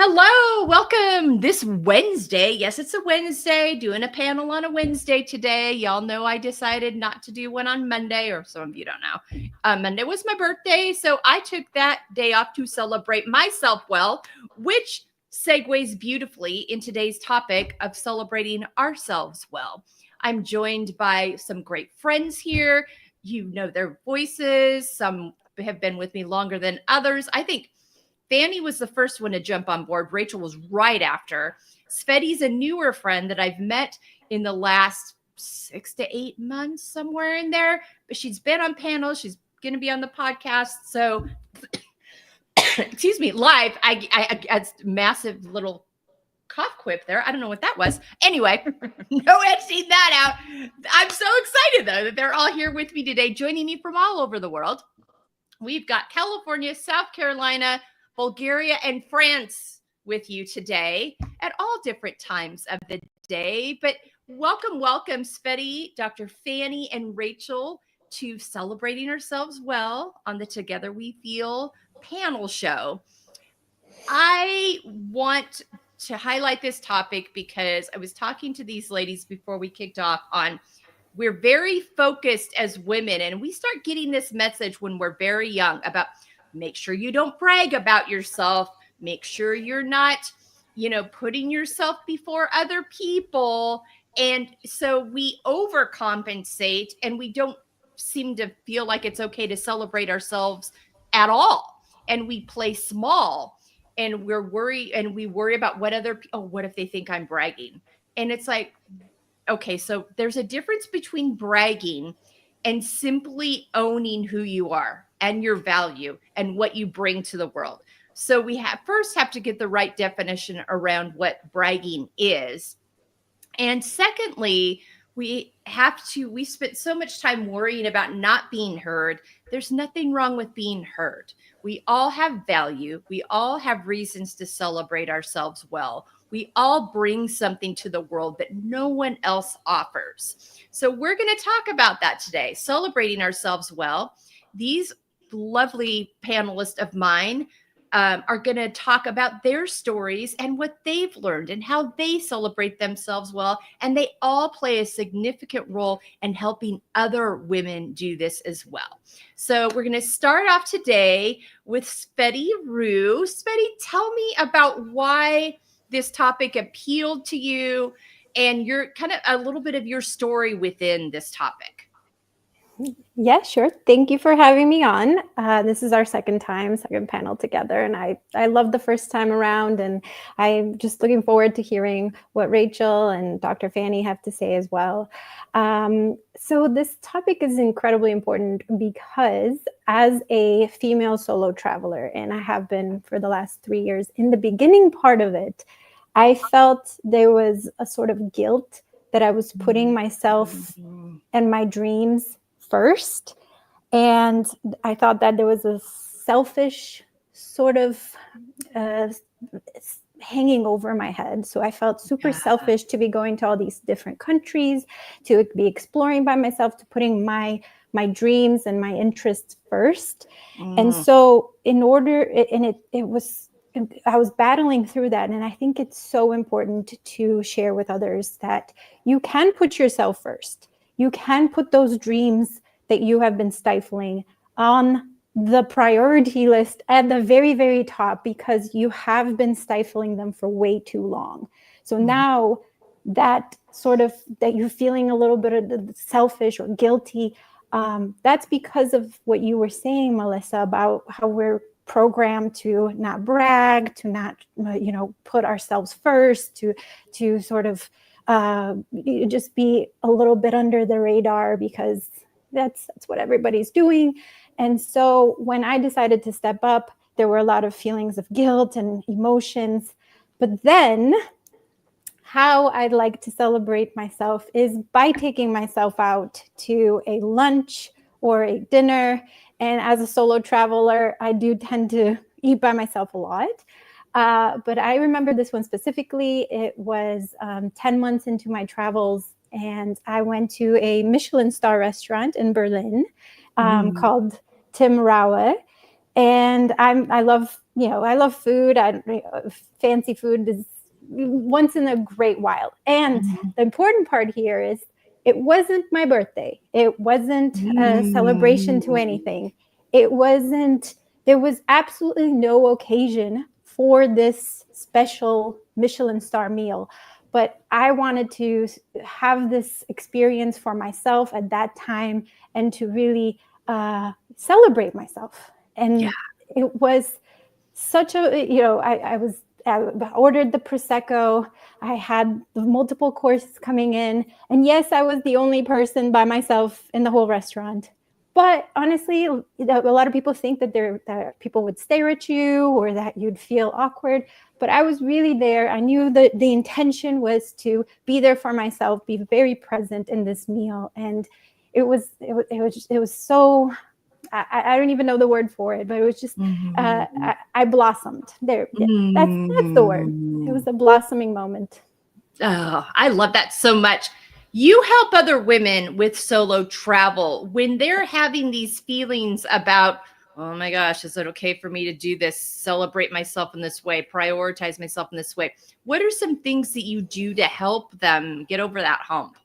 Hello, welcome this Wednesday. Yes, it's a Wednesday, doing a panel on a Wednesday today. Y'all know I decided not to do one on Monday, or some of you don't know. Monday was my birthday, so I took that day off to celebrate myself well, which segues beautifully in today's topic of celebrating ourselves well. I'm joined by some great friends here. You know their voices. Some have been with me longer than others. I think Fanny was the first one to jump on board. Rachel was right after. Tsvety's a newer friend that I've met in the last 6 to 8 months, somewhere in there. But she's been on panels. She's going to be on the podcast. So, excuse me, live. I massive little cough quip there. I don't know what that was. Anyway, no editing that out. I'm so excited, though, that they're all here with me today, joining me from all over the world. We've got California, South Carolina, Bulgaria, and France with you today at all different times of the day. But welcome, Tsvety, Dr. Fanny, and Rachel to Celebrating Ourselves Well on the Together We F.E.E.L panel show. I want to highlight this topic because I was talking to these ladies before we kicked off on we're very focused as women, and we start getting this message when we're very young about make sure you don't brag about yourself. Make sure you're not, putting yourself before other people. And so we overcompensate and we don't seem to feel like it's okay to celebrate ourselves at all. And we play small and we worry about what if they think I'm bragging? And it's like, okay, so there's a difference between bragging and simply owning who you are and your value and what you bring to the world. So we first have to get the right definition around what bragging is. And secondly, we spent so much time worrying about not being heard. There's nothing wrong with being heard. We all have value. We all have reasons to celebrate ourselves well. We all bring something to the world that no one else offers. So we're going to talk about that today, celebrating ourselves well. These lovely panelists of mine are going to talk about their stories and what they've learned and how they celebrate themselves well. And they all play a significant role in helping other women do this as well. So we're going to start off today with Tsvety Roo. Tsvety, tell me about why this topic appealed to you and your kind of a little bit of your story within this topic. Yeah, sure. Thank you for having me on. This is our second panel together. And I love the first time around. And I'm just looking forward to hearing what Rachel and Dr. Fanny have to say as well. So this topic is incredibly important because as a female solo traveler, and I have been for the last 3 years, in the beginning part of it, I felt there was a sort of guilt that I was putting myself and my dreams first. And I thought that there was a selfish sort of hanging over my head. So I felt super selfish to be going to all these different countries, to be exploring by myself, to putting my dreams and my interests first. And so I was battling through that. And I think it's so important to share with others that you can put yourself first. You can put those dreams that you have been stifling on the priority list at the very, very top because you have been stifling them for way too long. So now that you're feeling a little bit of selfish or guilty, that's because of what you were saying, Melissa, about how we're programmed to not brag, to not, put ourselves first, to sort of just be a little bit under the radar because that's what everybody's doing. And so when I decided to step up, there were a lot of feelings of guilt and emotions. But then how I'd like to celebrate myself is by taking myself out to a lunch or a dinner. And as a solo traveler, I do tend to eat by myself a lot. But I remember this one specifically. It was 10 months into my travels, and I went to a Michelin star restaurant in Berlin called Tim Raue. And I love, I love food. Fancy food is once in a great while. And the important part here is it wasn't my birthday. It wasn't a celebration to anything. It wasn't, there was absolutely no occasion for this special Michelin star meal. But I wanted to have this experience for myself at that time and to really celebrate myself. And it was such a, I ordered the Prosecco. I had the multiple courses coming in. And yes, I was the only person by myself in the whole restaurant. But honestly, a lot of people think that people would stare at you or that you'd feel awkward. But I was really there. I knew that the intention was to be there for myself, be very present in this meal. And it was so, I don't even know the word for it, but it was just, I blossomed there. That's the word. It was a blossoming moment. Oh, I love that so much. You help other women with solo travel when they're having these feelings about, oh my gosh, is it okay for me to do this, celebrate myself in this way, prioritize myself in this way? What are some things that you do to help them get over that hump?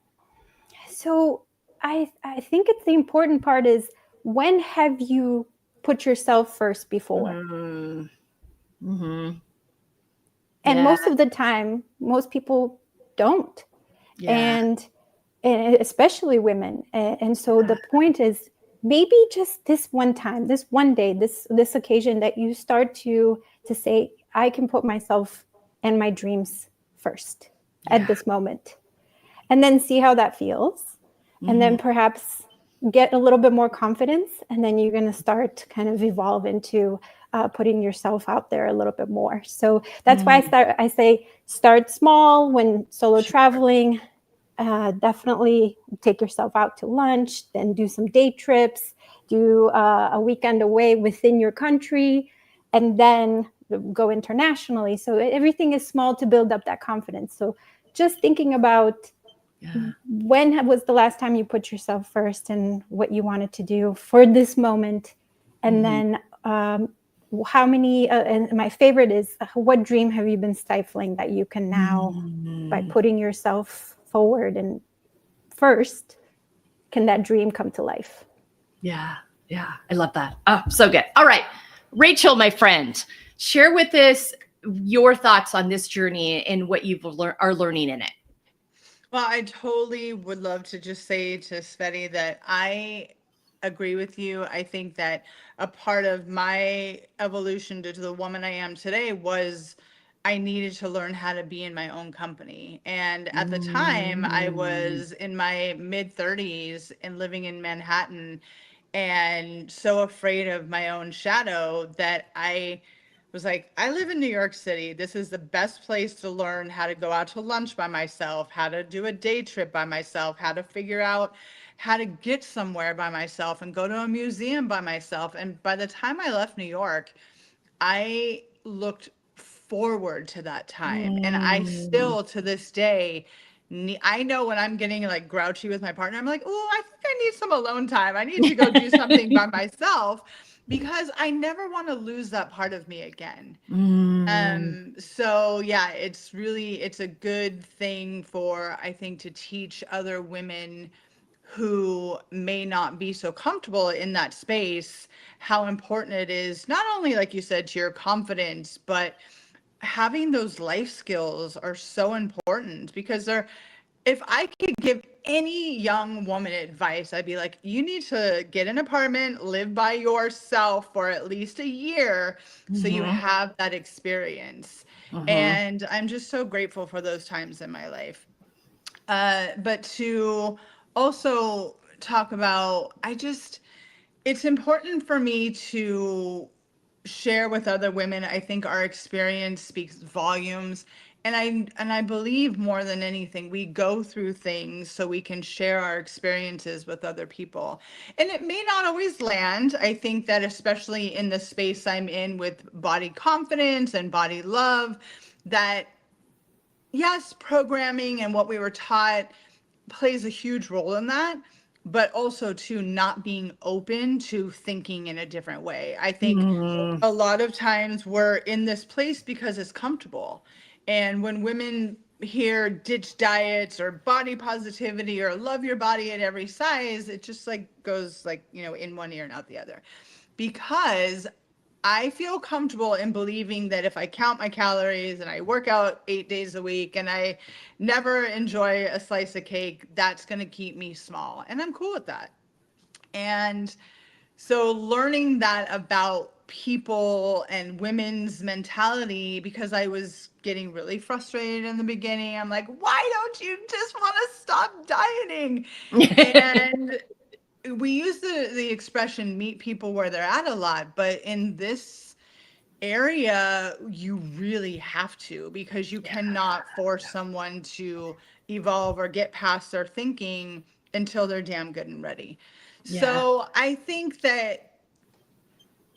So I think it's the important part is, when have you put yourself first before? And most of the time, most people don't. And especially women. And so the point is, maybe just this one time, this one day, this occasion, that you start to say, I can put myself and my dreams first at this moment, and then see how that feels. And then perhaps get a little bit more confidence, and then you're going to start to kind of evolve into putting yourself out there a little bit more. So that's why I say start small when solo traveling. Definitely take yourself out to lunch, then do some day trips, do a weekend away within your country, and then go internationally. So everything is small to build up that confidence. So just thinking about when was the last time you put yourself first and what you wanted to do for this moment. And then how many, and my favorite is, what dream have you been stifling that you can now, by putting yourself forward and first, can that dream come to life? Yeah. I love that. Oh, so good. All right. Rachel, my friend, share with us your thoughts on this journey and what you are learning in it. Well, I totally would love to just say to Tsvety that I agree with you. I think that a part of my evolution to the woman I am today was I needed to learn how to be in my own company. And at the time, I was in my mid 30s and living in Manhattan, and so afraid of my own shadow that I was like, I live in New York City. This is the best place to learn how to go out to lunch by myself, how to do a day trip by myself, how to figure out how to get somewhere by myself and go to a museum by myself. And by the time I left New York, I looked forward to that time. And I still, to this day, I know when I'm getting like grouchy with my partner, I'm like, oh, I think I need some alone time. I need to go do something by myself, because I never want to lose that part of me again. So yeah, it's a good thing for, I think, to teach other women who may not be so comfortable in that space, how important it is, not only, like you said, to your confidence, but having those life skills are so important. Because if I could give any young woman advice, I'd be like, you need to get an apartment, live by yourself for at least a year, so you have that experience. And I'm just so grateful for those times in my life. But to also talk about, it's important for me to share with other women. I think our experience speaks volumes. And I believe more than anything, we go through things so we can share our experiences with other people. And it may not always land. I think that especially in the space I'm in with body confidence and body love, that yes, programming and what we were taught plays a huge role in that. but also to not being open to thinking in a different way. I think Mm. a lot of times we're in this place because it's comfortable. And when women hear ditch diets or body positivity or love your body at every size, it just like goes like, in one ear and out the other. Because I feel comfortable in believing that if I count my calories and I work out 8 days a week and I never enjoy a slice of cake, that's going to keep me small. And I'm cool with that. And so learning that about people and women's mentality, because I was getting really frustrated in the beginning. I'm like, why don't you just want to stop dieting? And we use the expression meet people where they're at a lot, but in this area you really have to, because you cannot force someone to evolve or get past their thinking until they're damn good and ready. Yeah. So I think that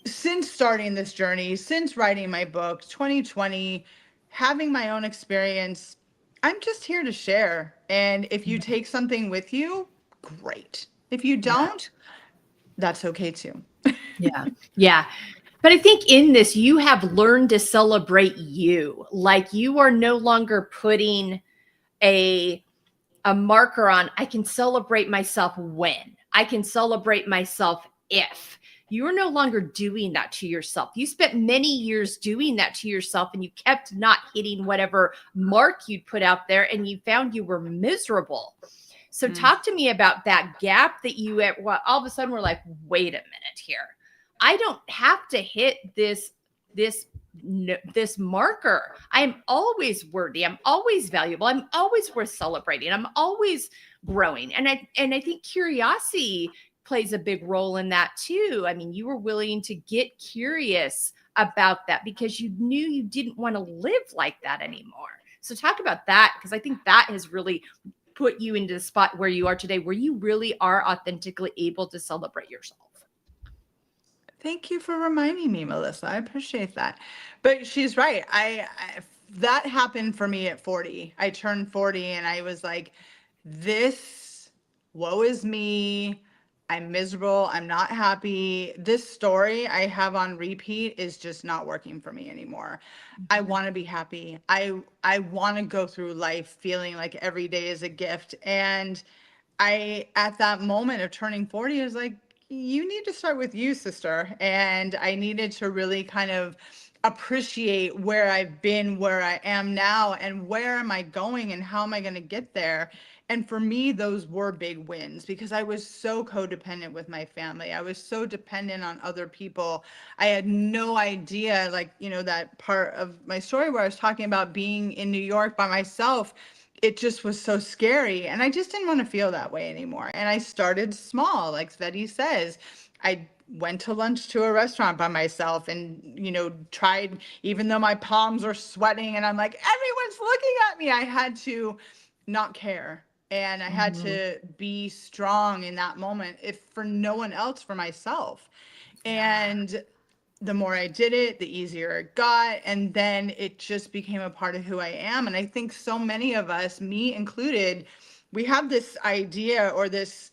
since starting this journey, since writing my book 2020, having my own experience, I'm just here to share. And if you take something with you, great. If you Yeah. don't, that's okay too. Yeah. Yeah. But I think in this, you have learned to celebrate you. Like you are no longer putting a marker on, I can celebrate myself when, I can celebrate myself if. You're no longer doing that to yourself. You spent many years doing that to yourself and you kept not hitting whatever mark you'd put out there and you found you were miserable. So talk to me about that gap that you at what all of a sudden were like, wait a minute here. I don't have to hit this marker. I'm always worthy. I'm always valuable. I'm always worth celebrating. I'm always growing. And I think curiosity plays a big role in that too. I mean, you were willing to get curious about that because you knew you didn't want to live like that anymore. So talk about that, because I think that has really put you into the spot where you are today, where you really are authentically able to celebrate yourself. Thank you for reminding me, Melissa. I appreciate that. But she's right. That happened for me at 40. I turned 40 and I was like, this, woe is me. I'm miserable. I'm not happy. This story I have on repeat is just not working for me anymore. I want to be happy. I want to go through life feeling like every day is a gift. And I, at that moment of turning 40, I was like, you need to start with you, sister. And I needed to really kind of appreciate where I've been, where I am now, and where am I going and how am I going to get there. And for me, those were big wins because I was so codependent with my family. I was so dependent on other people. I had no idea, like, that part of my story where I was talking about being in New York by myself. It just was so scary. And I just didn't want to feel that way anymore. And I started small, like Tsvety says. I went to lunch to a restaurant by myself and, tried, even though my palms are sweating and I'm like, everyone's looking at me. I had to not care. And I had to be strong in that moment, if for no one else, for myself. And the more I did it, the easier it got. And then it just became a part of who I am. And I think so many of us, me included, we have this idea or this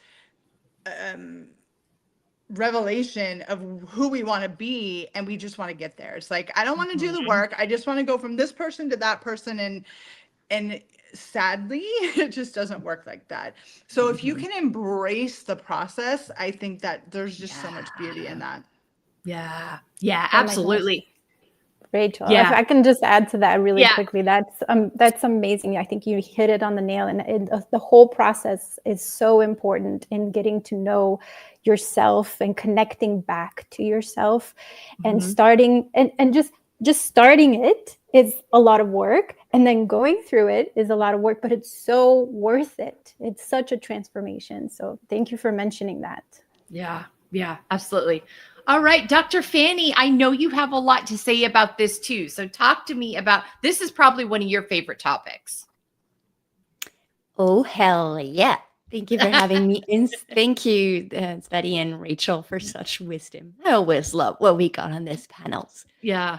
revelation of who we want to be, and we just want to get there. It's like, I don't want to do the work. I just want to go from this person to that person. And sadly, it just doesn't work like that. So if you can embrace the process, I think that there's just so much beauty in that. Yeah. Yeah, Oh my gosh. absolutely. Rachel, Yeah. if I can just add to that really Yeah. quickly, that's amazing. I think you hit it on the nail, and the whole process is so important in getting to know yourself and connecting back to yourself, and starting and just starting it is a lot of work, and then going through it is a lot of work, but it's so worth it. It's such a transformation. So thank you for mentioning that. Yeah. Yeah, absolutely. All right, Dr. Fanny, I know you have a lot to say about this too. So talk to me about, this is probably one of your favorite topics. Oh, hell yeah. Thank you for having me. And thank you, Tsvety and Rachel, for such wisdom. I always love what we got on this panels. Yeah.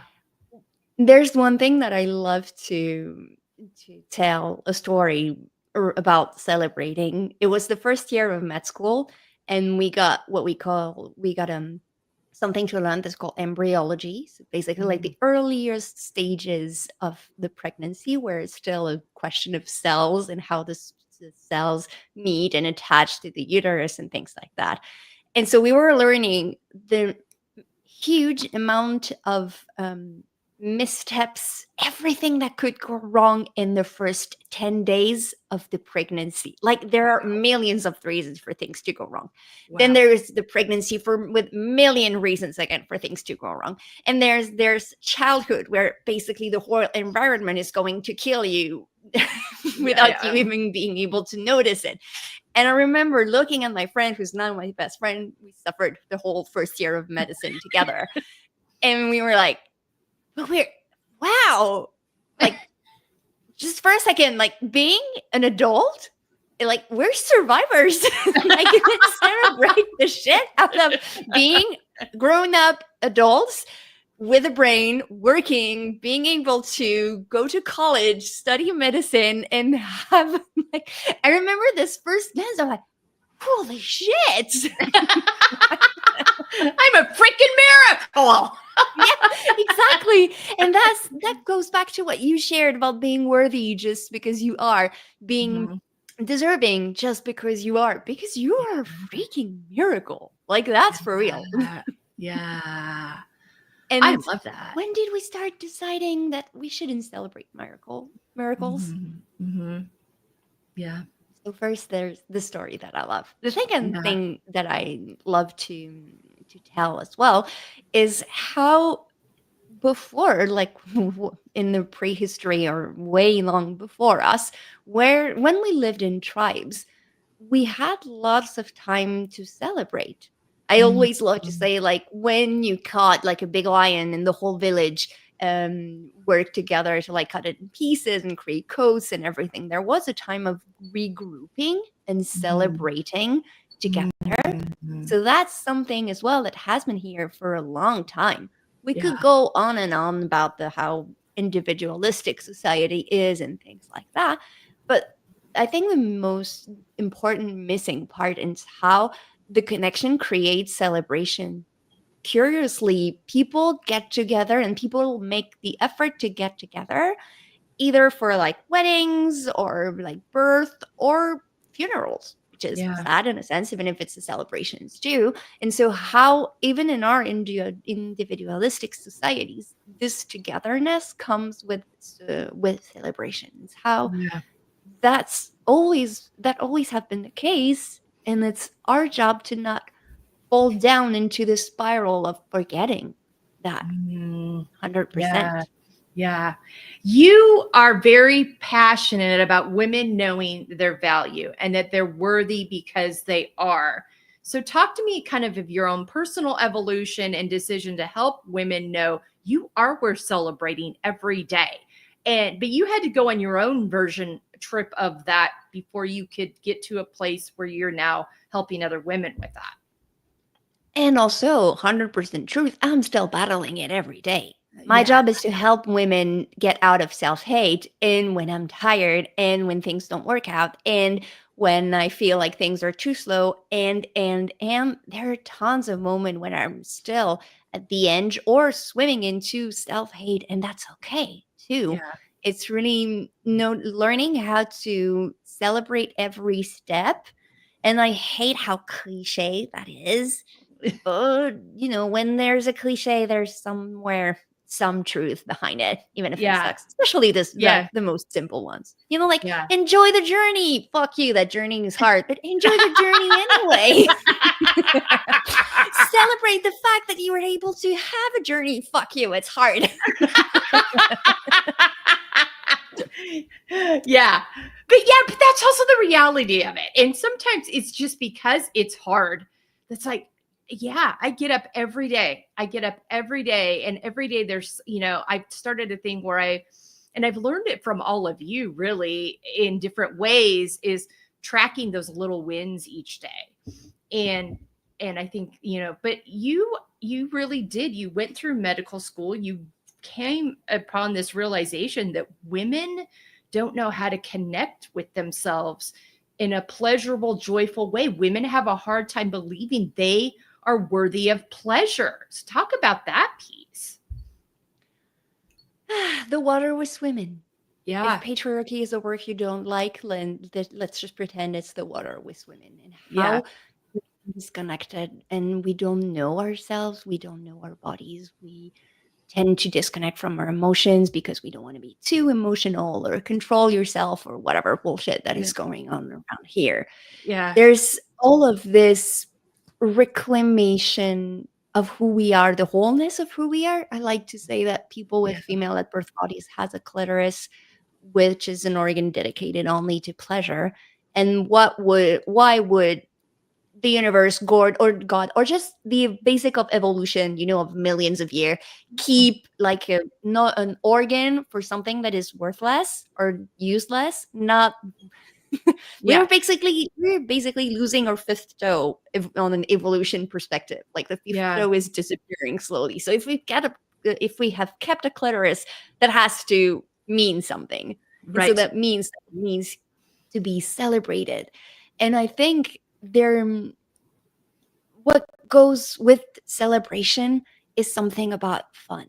There's one thing that I love to tell a story about celebrating. It was the first year of med school, and we got something to learn that's called embryology. So basically, like the earliest stages of the pregnancy, where it's still a question of cells and how the cells meet and attach to the uterus and things like that. And so we were learning the huge amount of missteps, everything that could go wrong in the first 10 days of the pregnancy. Like there are millions of reasons for things to go wrong. Then there is the pregnancy with million reasons again for things to go wrong. And there's childhood, where basically the whole environment is going to kill you without you even being able to notice it. And I remember looking at my friend, who's now my best friend. We suffered the whole first year of medicine together. And we were like, wow, like just for a second, like being an adult, like we're survivors. Like let's celebrate the shit out of being grown up adults with a brain, working, being able to go to college, study medicine, and have like, I remember this first glance, I'm like, holy shit. I'm a freaking miracle. Yeah, exactly. And that goes back to what you shared about being worthy just because you are, being deserving just because you are a freaking miracle. Like that's for real. Yeah. And I love that. When did we start deciding that we shouldn't celebrate miracles? Yeah. So first, there's the story that I love. The second thing that I love to tell as well is how before, like in the prehistory or way long before us, when we lived in tribes, we had lots of time to celebrate. I always love to say, like, when you caught like a big lion and the whole village worked together to like cut it in pieces and create coats and everything, there was a time of regrouping and celebrating together. So that's something as well that has been here for a long time. We could go on and on about how individualistic society is and things like that, but I think the most important missing part is how the connection creates celebration. Curiously, people get together and people make the effort to get together, either for like weddings or like birth or funerals, which is sad in a sense, even if it's the celebrations too. And so how even in our individualistic societies, this togetherness comes with celebrations. How that always have been the case, and it's our job to not fall down into the spiral of forgetting that 100%. Yeah. You are very passionate about women knowing their value and that they're worthy because they are. So talk to me kind of your own personal evolution and decision to help women know you are worth celebrating every day. But you had to go on your own version trip of that before you could get to a place where you're now helping other women with that. And also, 100% truth, I'm still battling it every day. My job is to help women get out of self-hate, and when I'm tired, and when things don't work out, and when I feel like things are too slow, and there are tons of moments when I'm still at the edge or swimming into self-hate, and that's okay too. Yeah. It's really learning how to celebrate every step. And I hate how cliche that is. But, when there's a cliche, there's somewhere some truth behind it, even if it sucks. Especially the most simple ones. Enjoy the journey. Fuck you, that journey is hard, but enjoy the journey anyway. Celebrate the fact that you were able to have a journey. Fuck you, it's hard. But that's also the reality of it. And sometimes it's just because it's hard. That's like, I get up every day. And every day there's, I've started a thing where I've learned it from all of you really in different ways, is tracking those little wins each day. And I think, but you really did. You went through medical school. You came upon this realization that women don't know how to connect with themselves in a pleasurable, joyful way. Women have a hard time believing they are worthy of pleasure. So talk about that piece. The water with swimming. Yeah. If patriarchy is a word you don't like, then let's just pretend it's the water with women, and Yeah. how we're disconnected and we don't know ourselves, we don't know our bodies, we tend to disconnect from our emotions because we don't want to be too emotional or control yourself or whatever bullshit that is going on around here. Yeah. There's all of this reclamation of who we are, the wholeness of who we are. I like to say that people with Yeah. female at birth bodies has a clitoris, which is an organ dedicated only to pleasure. And why would the universe, God, or just the basic of evolution, of millions of years, keep like not an organ for something that is worthless or useless? Not Yeah. we're basically losing our fifth toe on an evolution perspective. Like the fifth Yeah. toe is disappearing slowly. So if we have kept a clitoris, that has to mean something. And so Right. that means to be celebrated. And I think what goes with celebration is something about fun,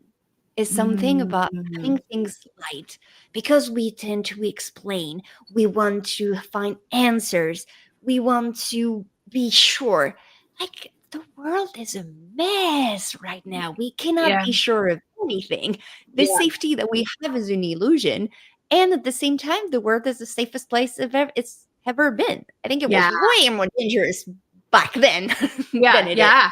is something about having things light, because we tend to explain, we want to find answers, we want to be sure. Like, the world is a mess right now. We cannot Yeah. be sure of anything. The Yeah. safety that we have is an illusion. And at the same time, the world is the safest place it's ever been. I think it was Yeah. way more dangerous back then Yeah. than it is Yeah.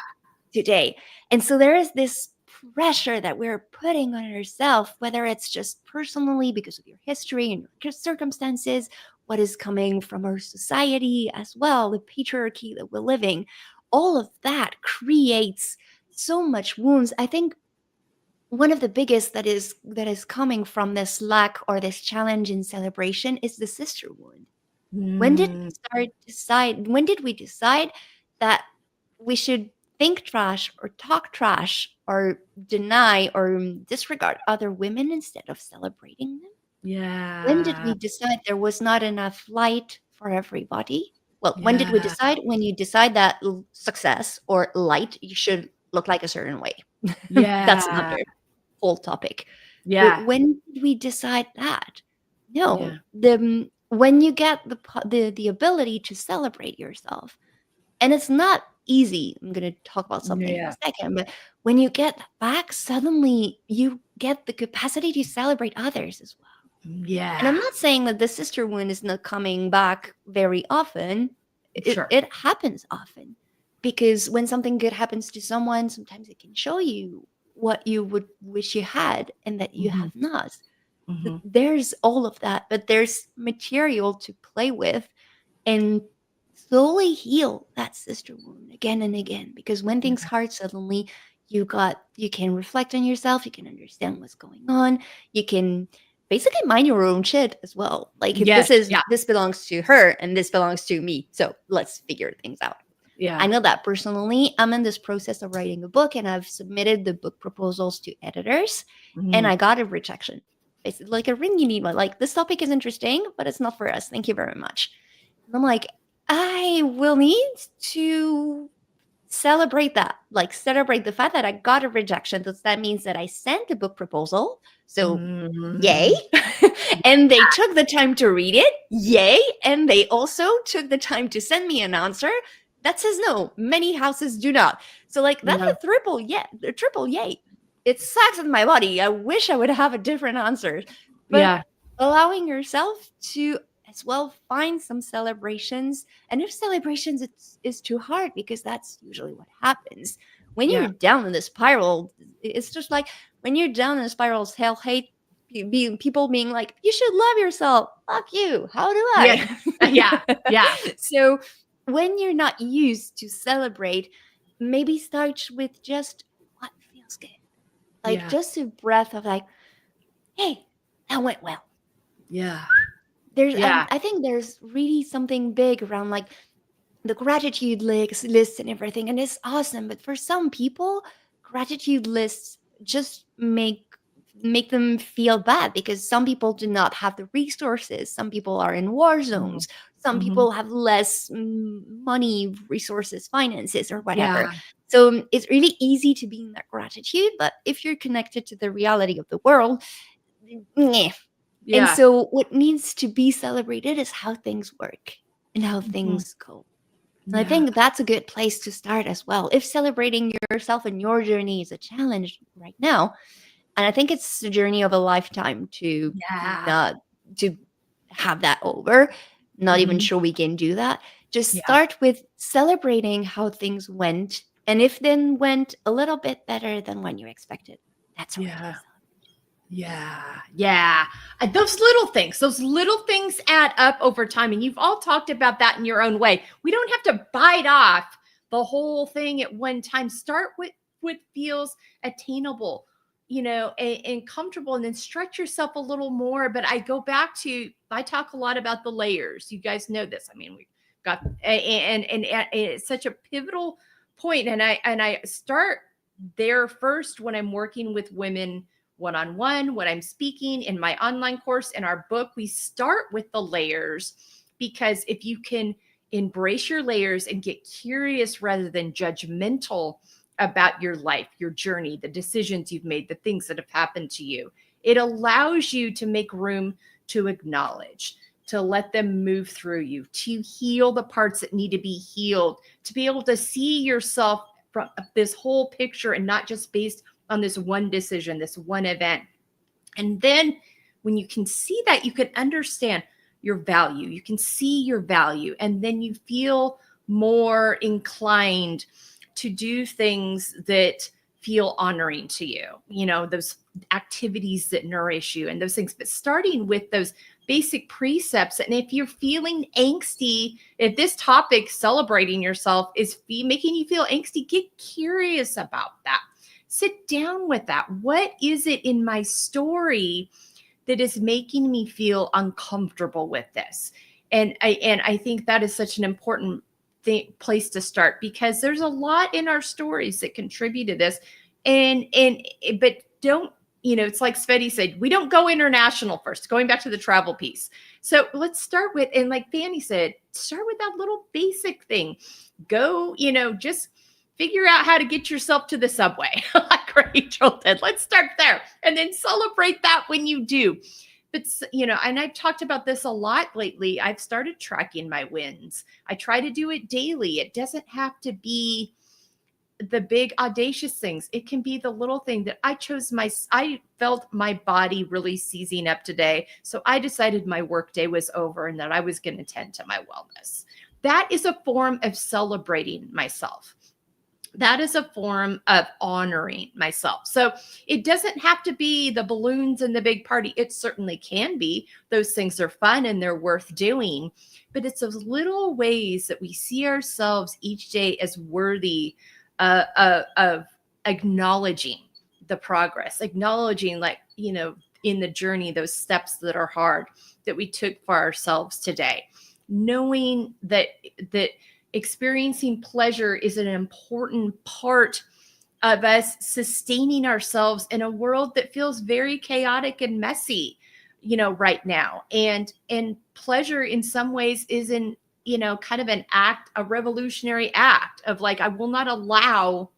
today. And so there is this pressure that we're putting on ourselves, whether it's just personally because of your history and your circumstances, what is coming from our society as well, the patriarchy that we're living, all of that creates so much wounds. I think one of the biggest that is coming from this lack or this challenge in celebration is the sister wound. When did when did we decide that we should think trash or talk trash or deny or disregard other women instead of celebrating them? When did Yeah. we decide there was not enough light for everybody? Well, when did we Yeah. decide? When you decide that success or light, you should look like a certain way. That's Yeah. another whole topic. But Yeah. when did we decide that? Yeah. No, when you get the ability to celebrate yourself, and it's not easy. I'm going to talk about something in a Yeah. second, but when you get that back, suddenly you get the capacity to celebrate others as well. And I'm Yeah. not saying that the sister wound is not coming back very often. It, Sure. it happens often, because when something good happens to someone, sometimes it can show you what you would wish you had and that you have not. There's all of that, but there's material to play with and slowly heal that sister wound again and again. Because when things hard, suddenly you can reflect on yourself, you can understand what's going on, you can basically mind your own shit as well. Like, if Yes. Yeah. this belongs to her and this belongs to me, so let's figure things out. Yeah. I know that personally. I'm in this process of writing a book, and I've submitted the book proposals to editors, and I got a rejection. Basically, like a ring you need one. Like, this topic is interesting, but it's not for us. Thank you very much. And I'm like, I will need to celebrate that. Like, celebrate the fact that I got a rejection. That means that I sent a book proposal. So yay. And they took the time to read it. Yay. And they also took the time to send me an answer that says no. Many houses do not. So, like, that's Yeah. a triple yay. It sucks in my body. I wish I would have a different answer. But Yeah. allowing yourself to as well find some celebrations. And if celebrations is too hard, because that's usually what happens. When Yeah. you're down in the spiral, it's just like when you're down in a spiral of hell hate, people being like, you should love yourself. Fuck you. How do Yeah. I? Yeah. Yeah. So when you're not used to celebrate, maybe start with just what feels good. Like, Yeah. just a breath of like, hey, that went well. Yeah. There's Yeah. I think there's really something big around like the gratitude lists and everything, and it's awesome. But for some people, gratitude lists just make make them feel bad, because some people do not have the resources. Some people are in war zones. Some Mhm. people have less money, resources, finances, or whatever. Yeah. So it's really easy to be in that gratitude. But if you're connected to the reality of the world, meh. And Yeah. so what needs to be celebrated is how things work and how Mhm. things go. And I Yeah. think that's a good place to start as well. If celebrating yourself and your journey is a challenge right now, and I think it's the journey of a lifetime to Yeah. not to have that over. Not even Mhm. sure we can do that. Just Yeah. start with celebrating how things went. And if then went a little bit better than when you expected, that's already a Yeah. celebration. Yeah. Yeah. Those little things add up over time. And you've all talked about that in your own way. We don't have to bite off the whole thing at one time. Start with what feels attainable, and comfortable, and then stretch yourself a little more. But I talk a lot about the layers. You guys know this. I mean, we've got, and it's such a pivotal point. And I start there first when I'm working with women one-on-one, when I'm speaking in my online course, in our book. We start with the layers, because if you can embrace your layers and get curious rather than judgmental about your life, your journey, the decisions you've made, the things that have happened to you, it allows you to make room to acknowledge, to let them move through you, to heal the parts that need to be healed, to be able to see yourself from this whole picture and not just based on this one decision, this one event. And then when you can see that, you can understand your value. You can see your value. And then you feel more inclined to do things that feel honoring to you, those activities that nourish you and those things. But starting with those basic precepts. And if you're feeling angsty, if this topic, celebrating yourself, is making you feel angsty, get curious about that. Sit down with that. What is it in my story that is making me feel uncomfortable with this? And I think that is such an important place to start, because there's a lot in our stories that contribute to this. But don't, it's like Tsvety said, we don't go international first, going back to the travel piece. So let's start with, and like Fanny said, start with that little basic thing. Go, just figure out how to get yourself to the subway, like Rachel did. Let's start there and then celebrate that when you do. But, and I've talked about this a lot lately. I've started tracking my wins. I try to do it daily. It doesn't have to be the big audacious things. It can be the little thing that I felt my body really seizing up today. So I decided my workday was over and that I was going to tend to my wellness. That is a form of celebrating myself. That is a form of honoring myself. So it doesn't have to be the balloons and the big party. It certainly can be. Those things are fun and they're worth doing. But it's those little ways that we see ourselves each day as worthy of acknowledging the progress, acknowledging, like, in the journey, those steps that are hard that we took for ourselves today. Knowing that experiencing pleasure is an important part of us sustaining ourselves in a world that feels very chaotic and messy, right now. And pleasure in some ways is kind of an act, a revolutionary act of, like, I will not allow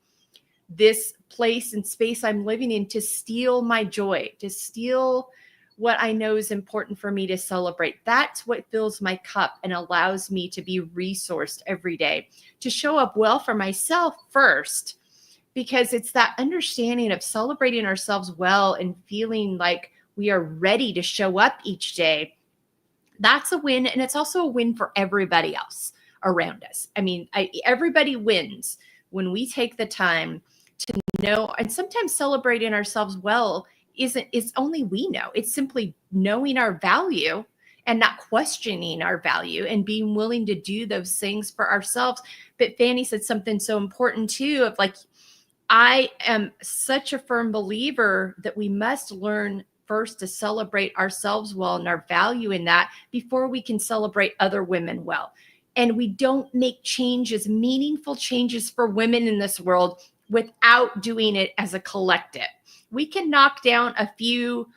this place and space I'm living in to steal my joy, to steal what I know is important for me to celebrate. That's what fills my cup and allows me to be resourced every day, to show up well for myself first, because it's that understanding of celebrating ourselves well and feeling like we are ready to show up each day. That's a win. And it's also a win for everybody else around us. I mean, everybody wins when we take the time to know, and sometimes celebrating ourselves well is only we know. It's simply knowing our value and not questioning our value and being willing to do those things for ourselves. But Fanny said something so important too, of like, I am such a firm believer that we must learn first to celebrate ourselves well and our value in that before we can celebrate other women well. And we don't make changes, meaningful changes for women in this world, without doing it as a collective. We can knock down a few,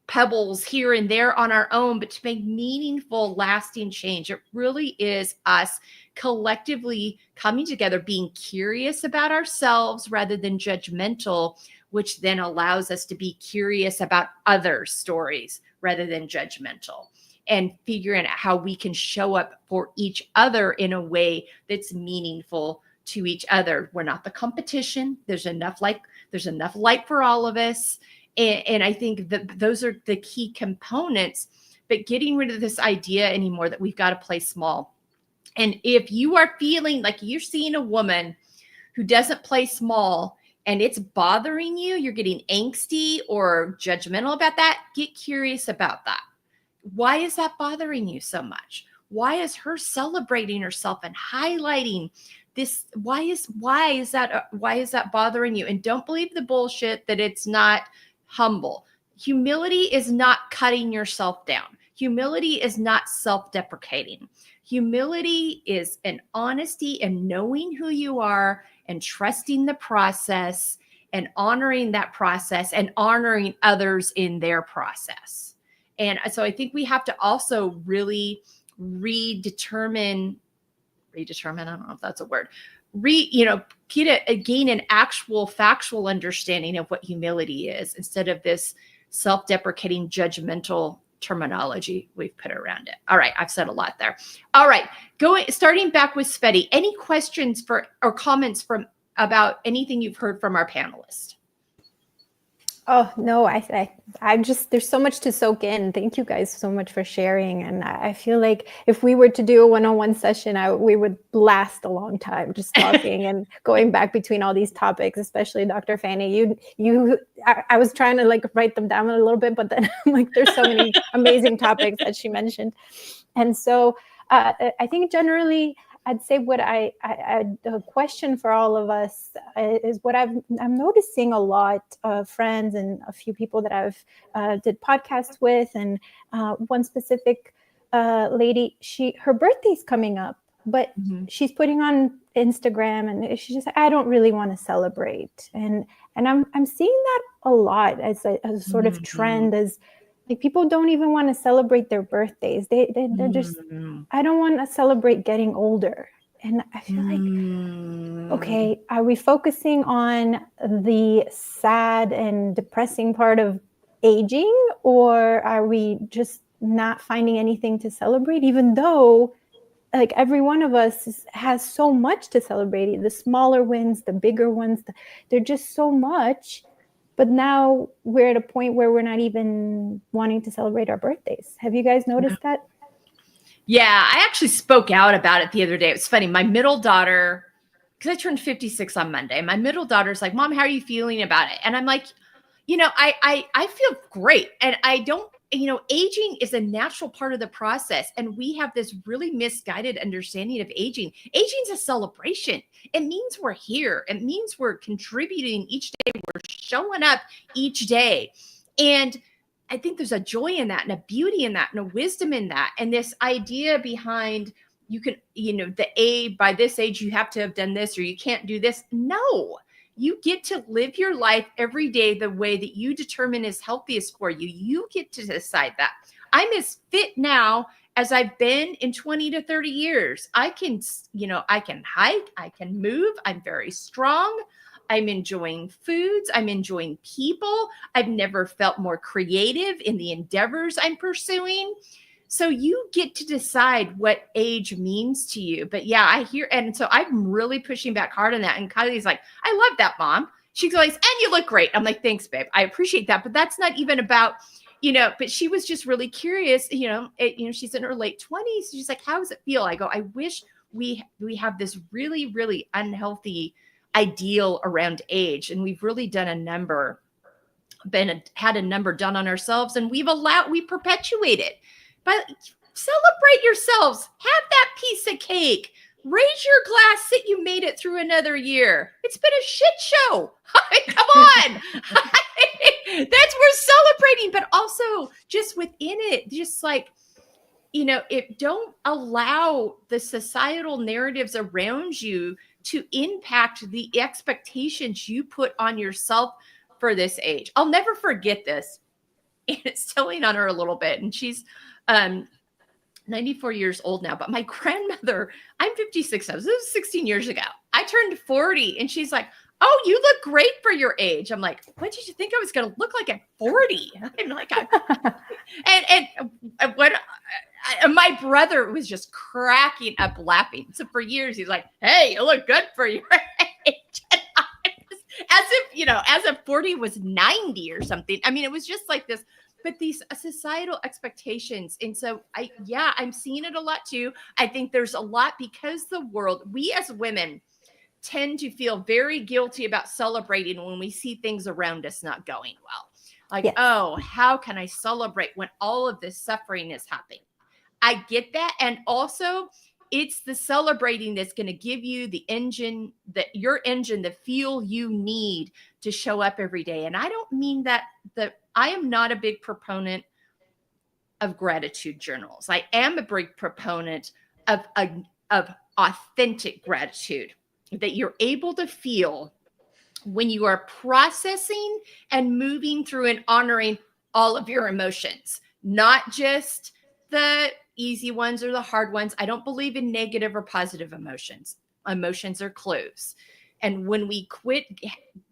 pebbles here and there on our own, but to make meaningful, lasting change, it really is us collectively coming together, being curious about ourselves rather than judgmental, which then allows us to be curious about other stories rather than judgmental, and figuring out how we can show up for each other in a way that's meaningful to each other. We're not the competition. There's enough light for all of us. And I think that those are the key components, but getting rid of this idea anymore that we've got to play small. And if you are feeling like you're seeing a woman who doesn't play small and it's bothering you, you're getting angsty or judgmental about that, get curious about that. Why is that bothering you so much? Why is her celebrating herself and highlighting this? Why is that bothering you? And don't believe the bullshit that it's not humble. Humility is not cutting yourself down. Humility is not self-deprecating. Humility is an honesty and knowing who you are and trusting the process and honoring that process and honoring others in their process. And so I think we have to also really gain an actual factual understanding of what humility is instead of this self-deprecating judgmental terminology we've put around it. All right, I've said a lot there. All right, starting back with Tsvety. Any questions or comments about anything you've heard from our panelists? Oh, no, I'm just, there's so much to soak in. Thank you guys so much for sharing. And I feel like if we were to do a one-on-one session, we would last a long time just talking and going back between all these topics, especially Dr. Fanny. I was trying to write them down a little bit, but then there's so many amazing topics that she mentioned. And so I think generally, I'd say what the question for all of us is what I'm noticing a lot of friends and a few people that I've did podcasts with, and one specific lady, her birthday's coming up, but she's putting on Instagram and she's just, I don't really want to celebrate, and I'm seeing that a lot as a sort of trend, as people don't even want to celebrate their birthdays. They're just, I don't want to celebrate getting older. And I feel okay, are we focusing on the sad and depressing part of aging, or are we just not finding anything to celebrate, even though every one of us has so much to celebrate, the smaller wins, the bigger ones, they're just so much. But now we're at a point where we're not even wanting to celebrate our birthdays. Have you guys noticed that? Yeah, I actually spoke out about it the other day. It was funny. My middle daughter, because I turned 56 on Monday, my middle daughter's like, Mom, how are you feeling about it? And I'm like, I feel great. And I don't, aging is a natural part of the process. And we have this really misguided understanding of aging. Aging's a celebration. It means we're here. It means we're contributing each day. We're showing up each day. And I think there's a joy in that and a beauty in that and a wisdom in that. And this idea behind by this age, you have to have done this or you can't do this. No. You get to live your life every day the way that you determine is healthiest for you. You get to decide that. I'm as fit now as I've been in 20 to 30 years. I can hike, I can move. I'm very strong. I'm enjoying foods. I'm enjoying people. I've never felt more creative in the endeavors I'm pursuing. So you get to decide what age means to you. But yeah, I hear, and so I'm really pushing back hard on that. And Kylie's like, I love that, Mom. She goes, and you look great. I'm like, thanks, babe. I appreciate that. But that's not even about, but she was just really curious, she's in her late 20s. She's like, how does it feel? I go, I wish we have this really, really unhealthy ideal around age. And we've really done had a number done on ourselves, and we perpetuate it. But celebrate yourselves. Have that piece of cake. Raise your glass that you made it through another year. It's been a shit show. Come on. That's we're celebrating, but also just within it, just don't allow the societal narratives around you to impact the expectations you put on yourself for this age. I'll never forget this. And it's telling on her a little bit. And she's 94 years old now, but my grandmother, I'm 56 now. This was 16 years ago. I turned 40 and she's like, oh, you look great for your age. I'm like, what did you think I was going to look like at 40? I'm like, my brother was just cracking up laughing. So for years, he's like, hey, you look good for your age. As if 40 was 90 or something. I mean, it was just like this, but these societal expectations. And so I'm seeing it a lot too. I think there's a lot because the world, we as women tend to feel very guilty about celebrating when we see things around us not going well. Like, yes. Oh, how can I celebrate when all of this suffering is happening? I get that. And also, it's the celebrating that's going to give you the the fuel you need to show up every day. And I don't mean that I am not a big proponent of gratitude journals. I am a big proponent of authentic gratitude that you're able to feel when you are processing and moving through and honoring all of your emotions, not just the easy ones or the hard ones. I don't believe in negative or positive emotions. Emotions are clues. And when we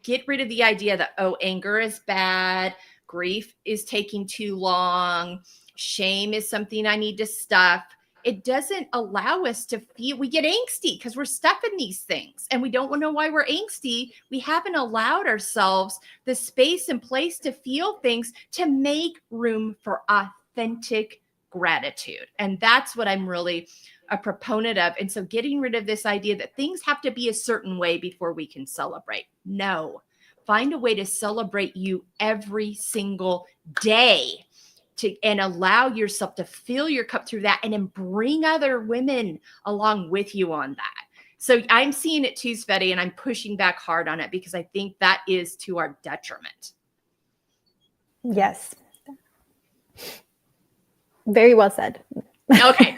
get rid of the idea that, oh, anger is bad, grief is taking too long, shame is something I need to stuff, it doesn't allow us to feel, we get angsty because we're stuck in these things and we don't know why we're angsty. We haven't allowed ourselves the space and place to feel things, to make room for authentic gratitude. And that's what I'm really a proponent of. And so getting rid of this idea that things have to be a certain way before we can celebrate. No, find a way to celebrate you every single day. And allow yourself to fill your cup through that and then bring other women along with you on that. So I'm seeing it too, Tsvety, and I'm pushing back hard on it because I think that is to our detriment. Yes. Very well said. Okay.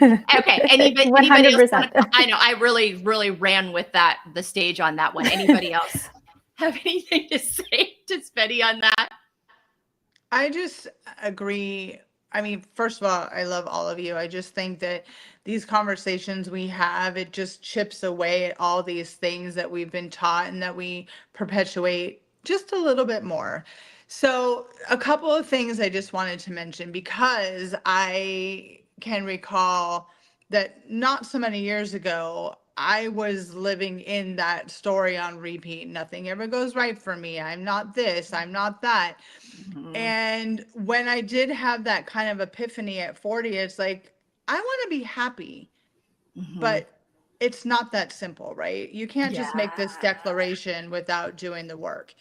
Anybody 100%. else? I know I really, really ran with the stage on that one. Anybody else have anything to say to Tsvety on that? I just agree. I mean, first of all, I love all of you. I just think that these conversations we have, it just chips away at all these things that we've been taught and that we perpetuate just a little bit more. So a couple of things I just wanted to mention, because I can recall that not so many years ago, I was living in that story on repeat. Nothing ever goes right for me. I'm not this, I'm not that. Mm-hmm. And when I did have that kind of epiphany at 40, it's like, I want to be happy, mm-hmm. but it's not that simple, right? You can't just make this declaration without doing the work.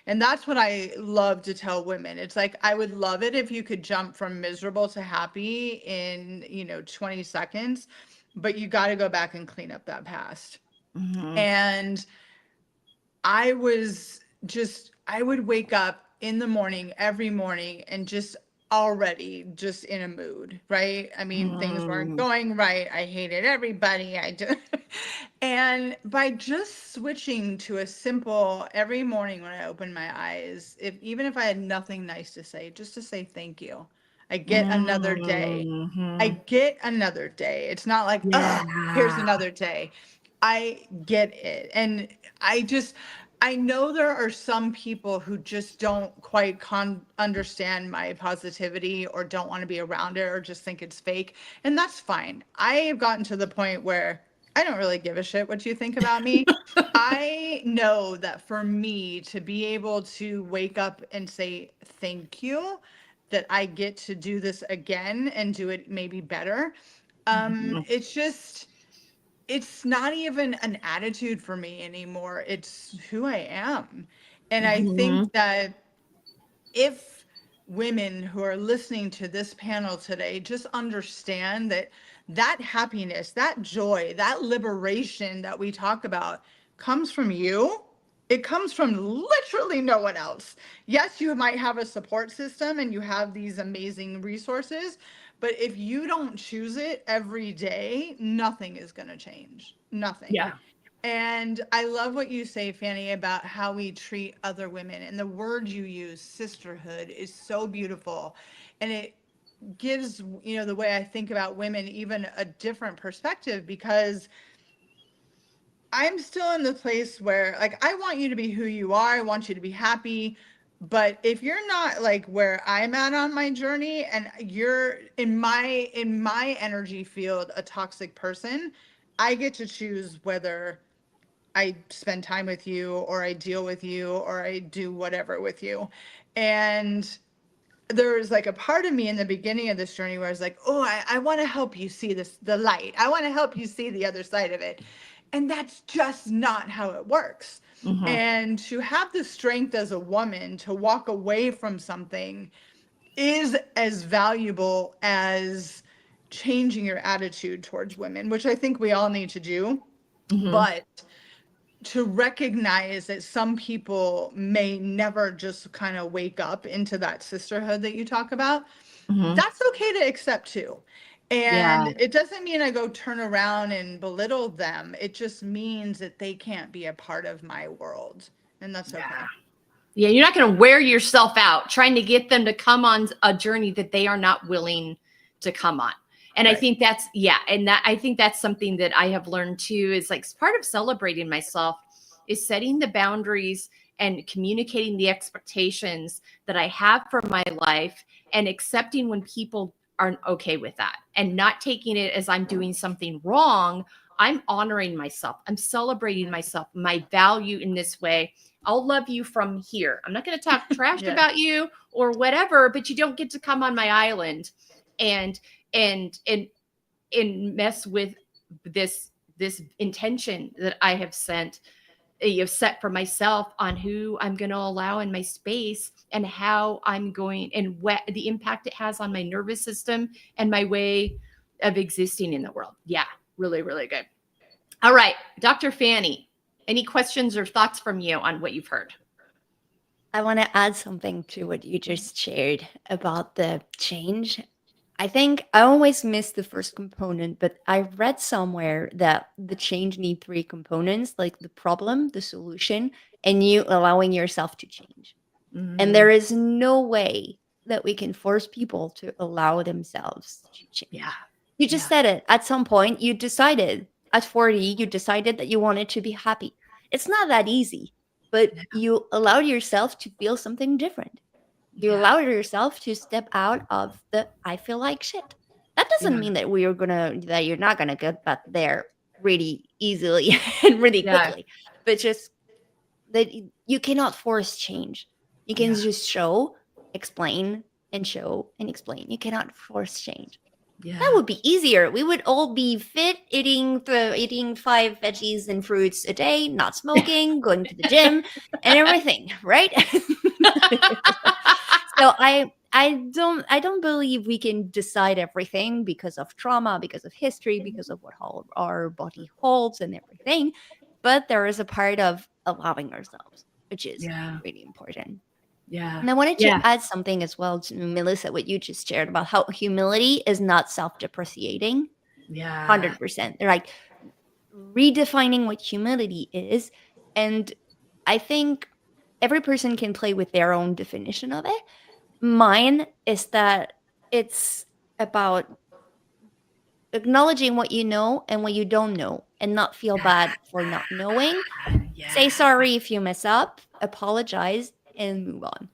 And that's what I love to tell women. It's like, I would love it if you could jump from miserable to happy in, 20 seconds, but you got to go back and clean up that past. Mm-hmm. And I would wake up in the morning, every morning, and just already just in a mood, right? I mean, things weren't going right. I hated everybody. And by just switching to a simple, every morning when I open my eyes, even if I had nothing nice to say, just to say thank you. I get another day. I get another day. It's not like, here's another day. I get it. And I know there are some people who just don't quite understand my positivity or don't want to be around it or just think it's fake. And that's fine. I have gotten to the point where I don't really give a shit what you think about me. I know that for me to be able to wake up and say thank you, that I get to do this again and do it maybe better. It's not even an attitude for me anymore. It's who I am. And I think that if women who are listening to this panel today just understand that happiness, that joy, that liberation that we talk about comes from you. It comes from literally no one else. Yes, you might have a support system and you have these amazing resources, but if you don't choose it every day, nothing is going to change. Nothing. Yeah. And I love what you say, Fanny, about how we treat other women. And the word you use, sisterhood, is so beautiful. And it gives, the way I think about women, even a different perspective, because I'm still in the place where, like, I want you to be who you are. I want you to be happy. But if you're not like where I'm at on my journey, and you're in my energy field a toxic person, I get to choose whether I spend time with you, or I deal with you, or I do whatever with you. And there was like a part of me in the beginning of this journey where I was like, oh, I want to help you see the light. I want to help you see the other side of it. And that's just not how it works. Mhm. And to have the strength as a woman to walk away from something is as valuable as changing your attitude towards women, which I think we all need to do. Mhm. But to recognize that some people may never just kind of wake up into that sisterhood that you talk about, Mhm. that's okay to accept too. Yeah. And it doesn't mean I go turn around and belittle them. It just means that they can't be a part of my world. And that's okay. Yeah, you're not going to wear yourself out trying to get them to come on a journey that they are not willing to come on. And I Right. think I think that's something that I have learned too, is like part of celebrating myself is setting the boundaries and communicating the expectations that I have for my life, and accepting when people aren't okay with that, and not taking it as I'm doing something wrong. I'm honoring myself. I'm celebrating myself, my value in this way. I'll love you from here. I'm not going to talk trash Yeah. about you or whatever, but you don't get to come on my island and mess with this intention that I have set for myself on who I'm going to allow in my space, and how I'm going, and what the impact it has on my nervous system and my way of existing in the world. Yeah, really, really good. All right, Dr. Fanny, any questions or thoughts from you on what you've heard? I want to add something to what you just shared about the change. I think I always miss the first component, but I read somewhere that the change need three components, like the problem, the solution, and you allowing yourself to change. And there is no way that we can force people to allow themselves to change. Yeah. You just said it. At some point, you decided, at 40, you decided that you wanted to be happy. It's not that easy, but you allowed yourself to feel something different. You allowed yourself to step out of the I feel like shit. That doesn't mean that that you're not gonna get back there really easily and really quickly. But just that you cannot force change. You can just explain, and show and explain. You cannot force change. That would be easier. We would all be fit, eating 5 veggies and fruits a day, not smoking, going to the gym, and everything, right? So I don't believe we can decide everything because of trauma, because of history, because of what our body holds and everything. But there is a part of allowing ourselves, which is really important. Yeah. And I wanted to add something as well to Melissa, what you just shared about how humility is not self-depreciating. 100%. They're like redefining what humility is. And I think every person can play with their own definition of it. Mine is that it's about acknowledging what you know and what you don't know, and not feel bad for not knowing. Say sorry if you mess up, apologize, and move on.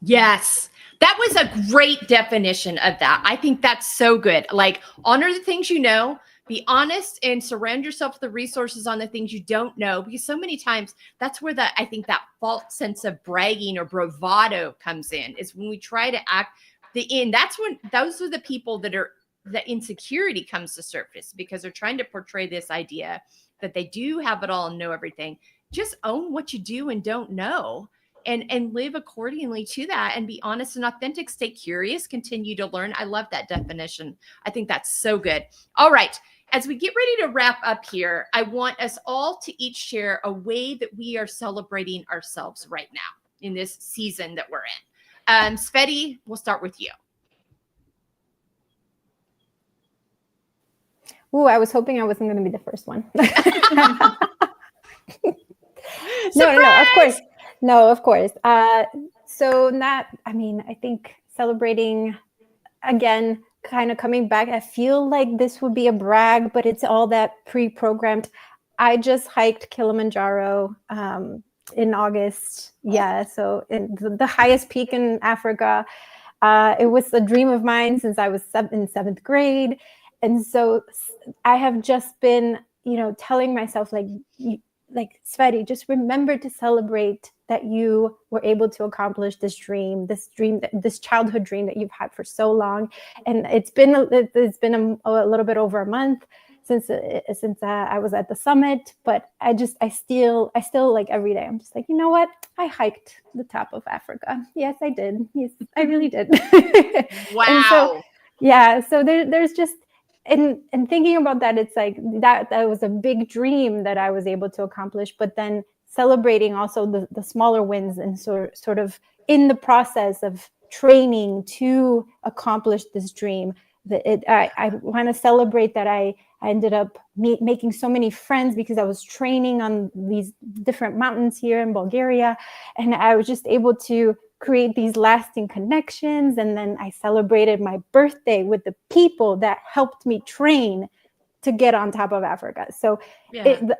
Yes. That was a great definition of that. I think that's so good. Like, honor the things you know, be honest, and surround yourself with the resources on the things you don't know. Because so many times that's where I think that false sense of bragging or bravado comes in, is when we try to act that's when those are the people the insecurity comes to surface, because they're trying to portray this idea that they do have it all and know everything. Just own what you do and don't know, and live accordingly to that, and be honest and authentic. Stay curious, continue to learn. I love that definition. I think that's so good. All right, as we get ready to wrap up here, I want us all to each share a way that we are celebrating ourselves right now in this season that we're in. Tsvety, we'll start with you. Ooh, I was hoping I wasn't going to be the first one. No, of course. No, of course. So not, I mean, I think celebrating again, kind of coming back, I feel like this would be a brag, but it's all that pre-programmed. I just hiked Kilimanjaro in August. Yeah, so in the highest peak in Africa. It was a dream of mine since I was in seventh grade. And so I have just been, telling myself like Tsvety, just remember to celebrate that you were able to accomplish this childhood dream that you've had for so long. And it's been a little bit over a month since I was at the summit, but I still like every day, I'm just like, you know what? I hiked the top of Africa. Yes, I did. Yes, I really did. Wow. And so, yeah, so there's just, and thinking about that, it's like that was a big dream that I was able to accomplish, but then celebrating also the smaller wins and sort of in the process of training to accomplish this dream. I want to celebrate that I ended up making so many friends because I was training on these different mountains here in Bulgaria, and I was just able to create these lasting connections. And then I celebrated my birthday with the people that helped me train to get on top of Africa. So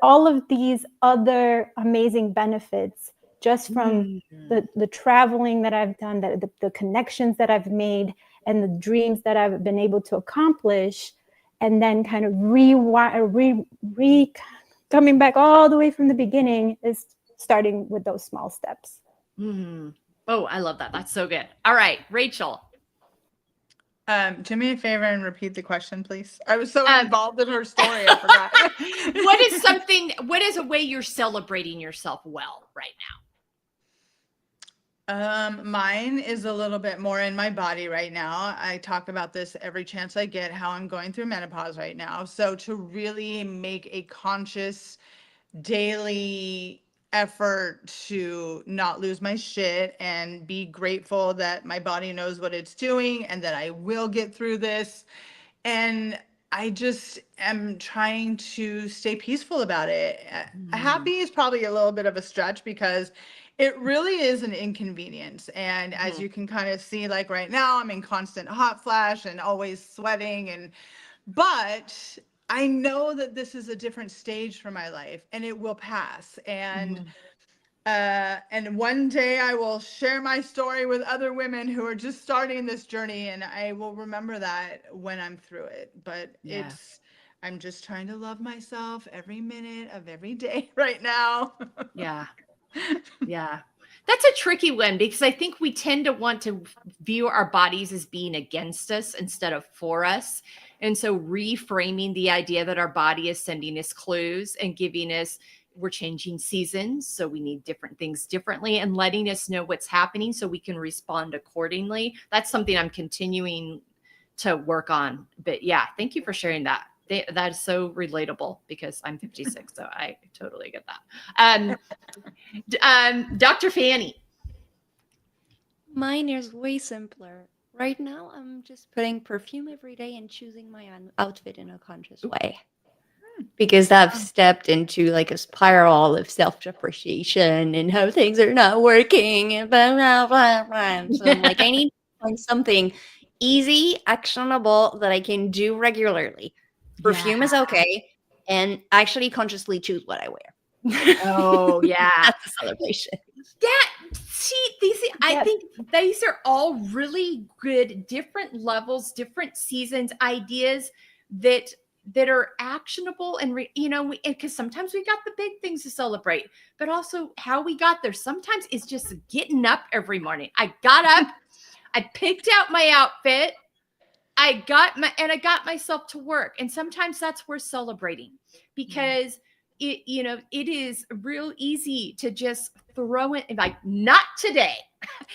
all of these other amazing benefits just from the traveling that I've done, the connections that I've made, and the dreams that I've been able to accomplish, and then kind of coming back all the way from the beginning is starting with those small steps. Mm-hmm. Oh, I love that. That's so good. All right, Rachel. Do me a favor and repeat the question, please. I was so involved in her story, I forgot. What is a way you're celebrating yourself well right now? Mine is a little bit more in my body right now. I talk about this every chance I get, how I'm going through menopause right now. So to really make a conscious daily effort to not lose my shit and be grateful that my body knows what it's doing and that I will get through this. And I just am trying to stay peaceful about it. Happy is probably a little bit of a stretch because it really is an inconvenience. And as you can kind of see, like right now, I'm in constant hot flash and always sweating. But I know that this is a different stage for my life and it will pass. And one day I will share my story with other women who are just starting this journey, and I will remember that when I'm through it. But I'm just trying to love myself every minute of every day right now. Yeah. That's a tricky one because I think we tend to want to view our bodies as being against us instead of for us. And so reframing the idea that our body is sending us clues and giving us, we're changing seasons, so we need different things differently, and letting us know what's happening so we can respond accordingly. That's something I'm continuing to work on. But yeah, thank you for sharing that. That is so relatable because I'm 56, so I totally get that. Dr. Fanny. Mine is way simpler. Right now, I'm just putting perfume every day and choosing my outfit in a conscious way. Because I've stepped into like a spiral of self-depreciation and how things are not working and blah, blah, blah, blah. So I'm like, I need to find something easy, actionable that I can do regularly. Perfume is okay. And actually consciously choose what I wear. Oh, yeah. That's a celebration. I think these are all really good, different levels, different seasons, ideas that are actionable and, because sometimes we got the big things to celebrate, but also how we got there. Sometimes it's just getting up every morning. I got up, I picked out my outfit, I got myself to work. And sometimes that's worth celebrating because it is real easy to just throw it like, not today.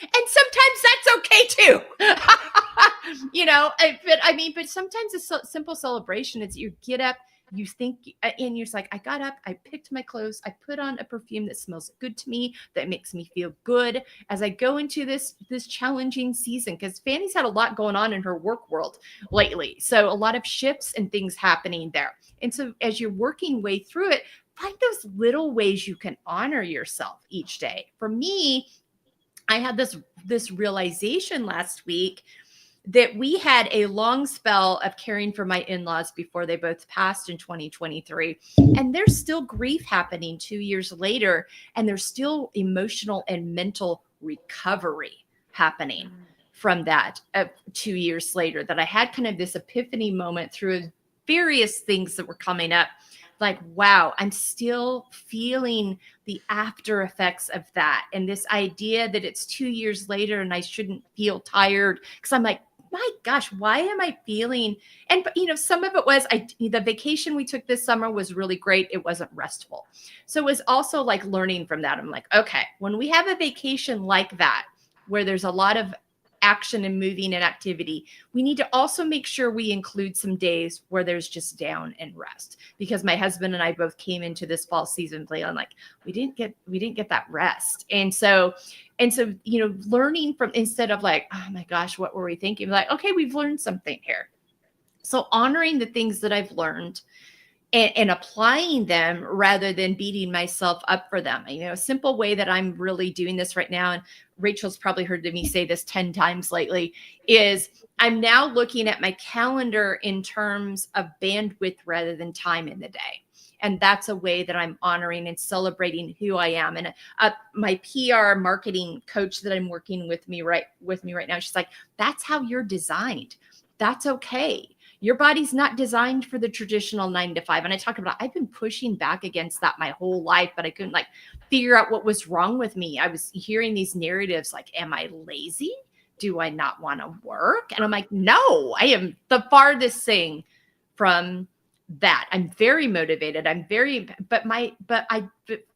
And sometimes that's okay too. But sometimes a simple celebration is you get up, you think, and you're just like, I got up, I picked my clothes, I put on a perfume that smells good to me, that makes me feel good as I go into this challenging season. Because Fanny's had a lot going on in her work world lately. So a lot of shifts and things happening there. And so as you're working way through it, find those little ways you can honor yourself each day. For me, I had this realization last week that we had a long spell of caring for my in-laws before they both passed in 2023. And there's still grief happening 2 years later, and there's still emotional and mental recovery happening from that 2 years later, that I had kind of this epiphany moment through various things that were coming up. Like, wow, I'm still feeling the after effects of that. And this idea that it's 2 years later and I shouldn't feel tired, because I'm like, my gosh, why am I feeling? And, some of it was the vacation we took this summer was really great. It wasn't restful. So it was also like learning from that. I'm like, okay, when we have a vacation like that, where there's a lot of action and moving and activity, we need to also make sure we include some days where there's just down and rest, because my husband and I both came into this fall season feeling like we didn't get that rest. And so, learning from, instead of like, oh my gosh, what were we thinking? Like, okay, we've learned something here. So honoring the things that I've learned and applying them rather than beating myself up for them. A simple way that I'm really doing this right now, and Rachel's probably heard me say this 10 times lately, is I'm now looking at my calendar in terms of bandwidth rather than time in the day. And that's a way that I'm honoring and celebrating who I am. And my PR marketing coach that I'm working with me right now, she's like, that's how you're designed. That's okay. Your body's not designed for the traditional 9 to 5. And I talk about, I've been pushing back against that my whole life, but I couldn't figure out what was wrong with me. I was hearing these narratives like, am I lazy? Do I not want to work? And I'm like, no, I am the farthest thing from that. I'm very motivated. But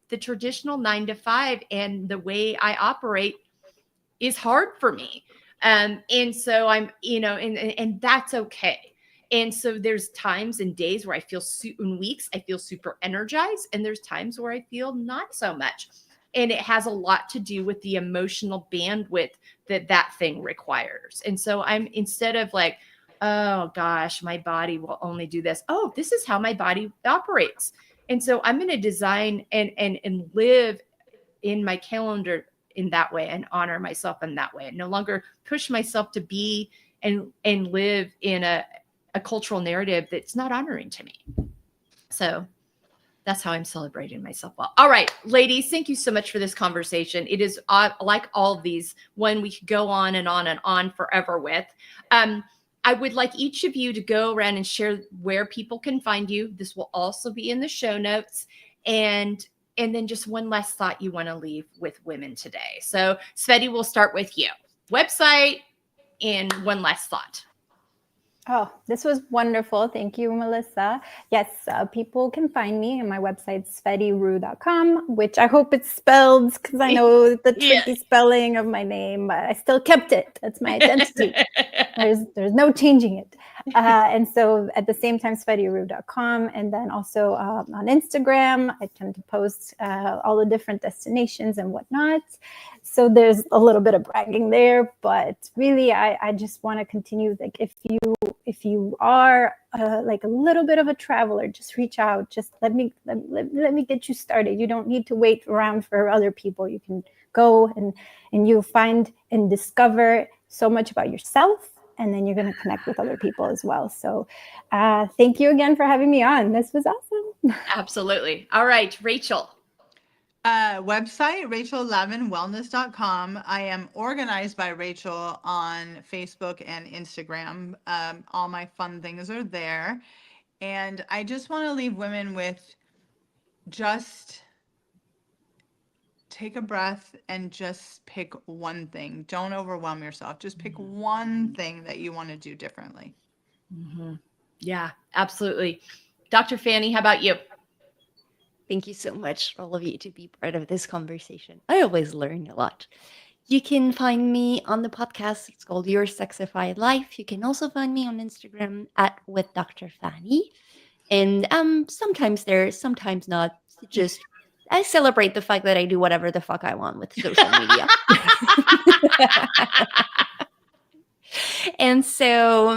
the traditional 9 to 5 and the way I operate is hard for me. And so I'm, and that's okay. And so there's times and days where I feel in weeks, I feel super energized. And there's times where I feel not so much. And it has a lot to do with the emotional bandwidth that thing requires. And so I'm, instead of like, oh gosh, my body will only do this. Oh, this is how my body operates. And so I'm going to design and live in my calendar in that way and honor myself in that way, and no longer push myself to be and live in a cultural narrative that's not honoring to me. So that's how I'm celebrating myself well. All right, ladies, thank you so much for this conversation. It is like all of these, one we could go on and on forever with. I would like each of you to go around and share where people can find you. This will also be in the show notes. And then just one last thought you want to leave with women today. So Tsvety, we'll start with you. Website and one last thought. Oh, this was wonderful. Thank you, Melissa. Yes, people can find me on my website, tsvetyroo.com, which I hope it's spelled, because I know the tricky spelling of my name, but I still kept it. That's my identity. There's no changing it. And so at the same time, tsvetyroo.com. And then also on Instagram, I tend to post all the different destinations and whatnot. So there's a little bit of bragging there, but really, I just want to continue. Like, if you are like a little bit of a traveler, just reach out. Just let me get you started. You don't need to wait around for other people. You can go and you'll find and discover so much about yourself, and then you're going to connect with other people as well. So thank you again for having me on. This was awesome. Absolutely. All right, Rachel. Website, rachellavinwellness.com. I am organized by Rachel on Facebook and Instagram. All my fun things are there. And I just want to leave women with just take a breath and just pick one thing. Don't overwhelm yourself. Just pick one thing that you want to do differently. Mm-hmm. Yeah, absolutely. Dr. Fanny, how about you? Thank you so much, all of you, to be part of this conversation. I always learn a lot. You can find me on the podcast. It's called Your Sexified Life. You can also find me on Instagram with Dr. Fanny. And sometimes there, sometimes not. Just I celebrate the fact that I do whatever the fuck I want with social media. And so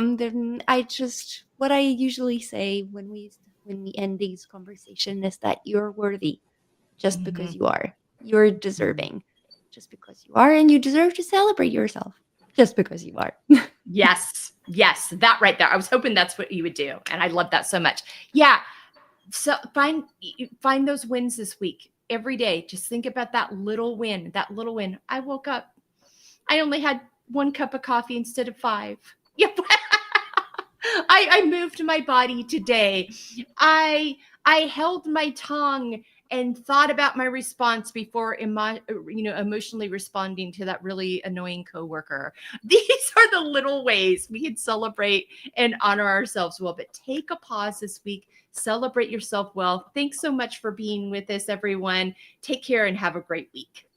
what I usually say when we when we end these conversation is that you're worthy just Mm-hmm. because you are. You're deserving just because you are, and you deserve to celebrate yourself just because you are. Yes. Yes. That right there. I was hoping that's what you would do. And I love that so much. Yeah. So find those wins this week. Every day. Just think about that little win. That little win. I woke up. I only had 1 cup of coffee instead of 5. Yep. I moved my body today. I held my tongue and thought about my response before emotionally responding to that really annoying coworker. These are the little ways we can celebrate and honor ourselves well. But take a pause this week. Celebrate yourself well. Thanks so much for being with us, everyone. Take care and have a great week.